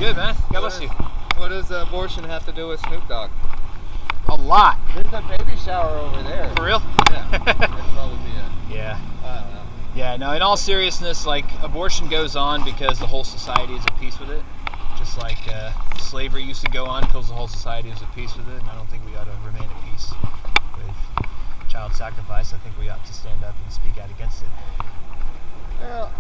Good, man. God bless you. What does abortion have to do with Snoop Dogg? A lot. There's a baby shower over there. For real? Yeah. That'd probably be it. Yeah. I don't know. Yeah, no, in all seriousness, like, abortion goes on because the whole society is at peace with it. Just like slavery used to go on because the whole society is at peace with it, and I don't think we ought to remain at peace with child sacrifice. I think we ought to stand up and speak out against it. Well,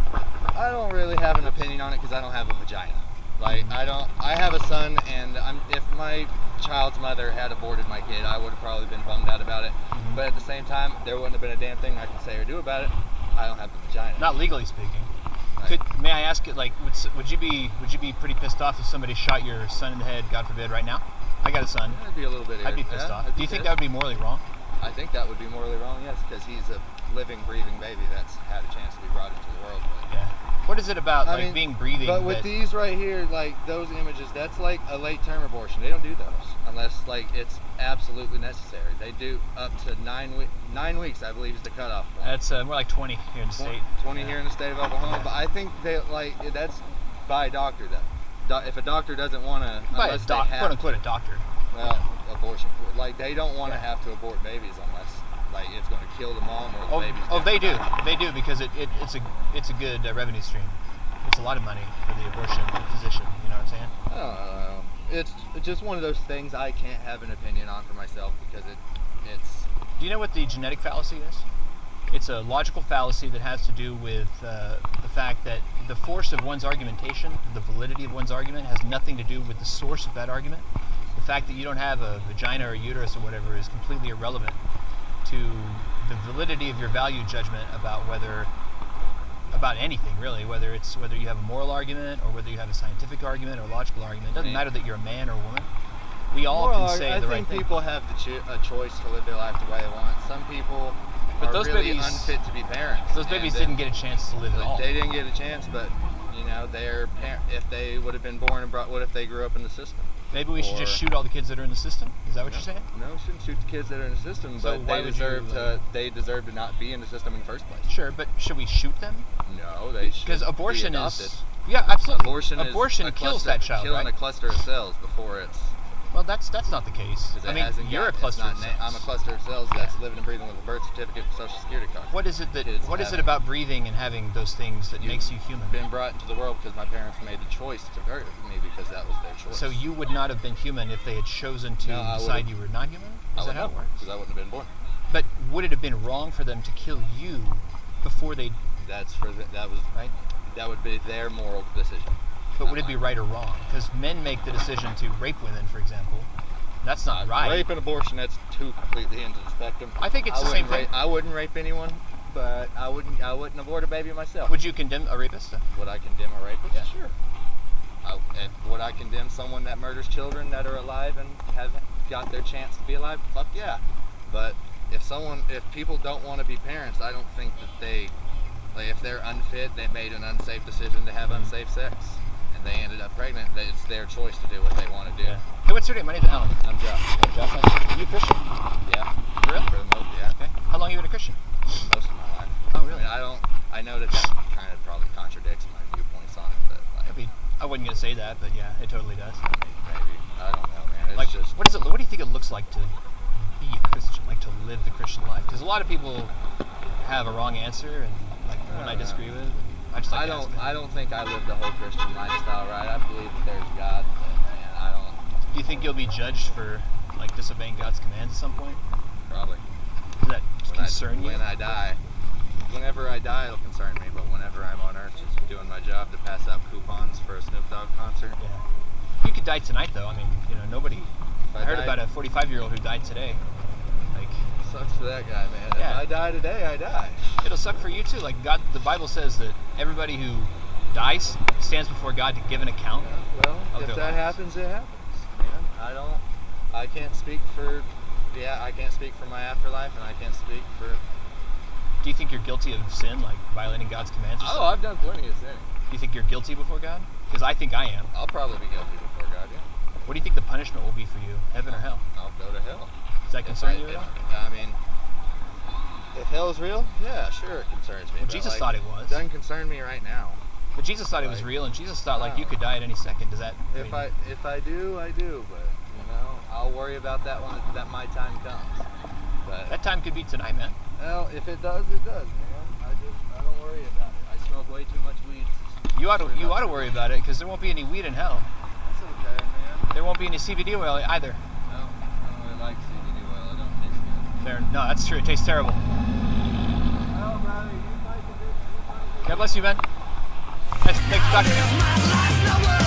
I don't really have an opinion on it because I don't have a vagina. Like, I have a son, and if my child's mother had aborted my kid, I would have probably been bummed out about it. Mm-hmm. But at the same time, there wouldn't have been a damn thing I could say or do about it. I don't have the vagina. Not legally speaking. Right. May I ask it, like, would you be pretty pissed off if somebody shot your son in the head, God forbid, right now? I got a son. I'd be a little bit. I'd be pissed off. Do you think that would be morally wrong? I think that would be morally wrong, yes, because he's a living, breathing baby that's had a chance to be brought into the world. But yeah. What is it about being breathing? But with these right here, like those images, that's like a late-term abortion. They don't do those unless like it's absolutely necessary. They do up to 9 weeks, I believe, is the cutoff point. That's more like 20 here in the state. 20 here in the state of Oklahoma. Yeah. But I think that's by a doctor though. If a doctor doesn't want to, by a quote unquote a doctor. Well, abortion. Like they don't want to have to abort babies unless like it's going to kill the mom or the baby's they do. They do because it's a good revenue stream. It's a lot of money for the abortion physician. You know what I'm saying? I don't know. It's just one of those things I can't have an opinion on for myself because it's. Do you know what the genetic fallacy is? It's a logical fallacy that has to do with the fact that the force of one's argumentation, the validity of one's argument, has nothing to do with the source of that argument. The fact that you don't have a vagina or uterus or whatever is completely irrelevant to the validity of your value judgment about anything really, whether you have a moral argument or whether you have a scientific argument or a logical argument. It doesn't matter that you're a man or a woman. We all can say the right thing. I think people have a choice to live their life the way they want. Some people are really unfit to be parents. Those babies didn't get a chance to live at all. They didn't get a chance, but you know, if they would have been born and brought, what if they grew up in the system? Maybe we should just shoot all the kids that are in the system? Is that what you're saying? No, we shouldn't shoot the kids that are in the system, so but they deserve to not be in the system in the first place. Sure, but should we shoot them? No, they should. Because abortion be adopted. Yeah, absolutely. Abortion kills that child, killing right? a cluster of cells before it's. Well, that's not the case. I mean, you're a cluster of cells. I'm a cluster of cells that's living and breathing with a birth certificate and social security card. What is it about breathing and having those things that makes you human? Been brought into the world because my parents made the choice to birth me because that was their choice. So you would not have been human if they had chosen to decide you were not human? Is that how it works? Because I wouldn't have been born. But would it have been wrong for them to kill you before they? That was right. That would be their moral decision. But would it be right or wrong? Because men make the decision to rape women, for example. That's not right. Rape and abortion, that's two completely ends of the spectrum. I think it's the same thing. I wouldn't rape anyone, but I wouldn't abort a baby myself. Would you condemn a rapist? Would I condemn a rapist? Yeah. Sure. Would I condemn someone that murders children that are alive and have got their chance to be alive? Fuck yeah. But if people don't want to be parents, I don't think that if they're unfit, they made an unsafe decision to have unsafe sex. They ended up pregnant, it's their choice to do what they want to do. Yeah. Hey, what's your name? My name's Alan. I'm Josh. Josh, are you a Christian? Yeah. For real? For the most, yeah. Okay. How long have you been a Christian? Most of my life. Oh, really? I mean, I know that kind of probably contradicts my viewpoints on it, but I wasn't going to say that, but yeah, it totally does. Maybe. I don't know, man. It's just... What do you think it looks like to be a Christian, like to live the Christian life? Because a lot of people have a wrong answer, and one I disagree with. I don't think I live the whole Christian lifestyle right. I believe that there's God, but man, I don't. Do you think you'll be judged for disobeying God's commands at some point? Probably. Does that concern you? When I die. Whenever I die, it'll concern me. But whenever I'm on Earth, just doing my job to pass out coupons for a Snoop Dogg concert. Yeah. You could die tonight, though. I mean, nobody. I heard about a 45-year-old who died today. Sucks for that guy, man. Yeah. If I die today, I die. It'll suck for you too. Like God, the Bible says that everybody who dies stands before God to give an account. Well, if that happens, it happens. Man, I can't speak for. Yeah, I can't speak for my afterlife, and I can't speak for. Do you think you're guilty of sin, like violating God's commands? Or something? I've done plenty of sin. Do you think you're guilty before God? Because I think I am. I'll probably be guilty before God. Yeah. What do you think the punishment will be for you, heaven or hell? I'll go to hell. Does that concern you at all? I mean, if hell is real, yeah, sure, it concerns me. Well, Jesus thought it was. It doesn't concern me right now. But Jesus thought it was real, and Jesus thought like you could die at any second. Does that? If I do, I do. But I'll worry about that when my time comes. But that time could be tonight, man. Well, if it does, it does, man. I don't worry about it. I smoke way too much weed. You ought to worry about it because there won't be any weed in hell. That's okay, man. There won't be any CBD oil either. No, I don't really like CBD oil. It don't taste good. Fair. No, that's true. It tastes terrible. Oh, brother, you fight the bitch. God bless you, man. Thanks for talking to me.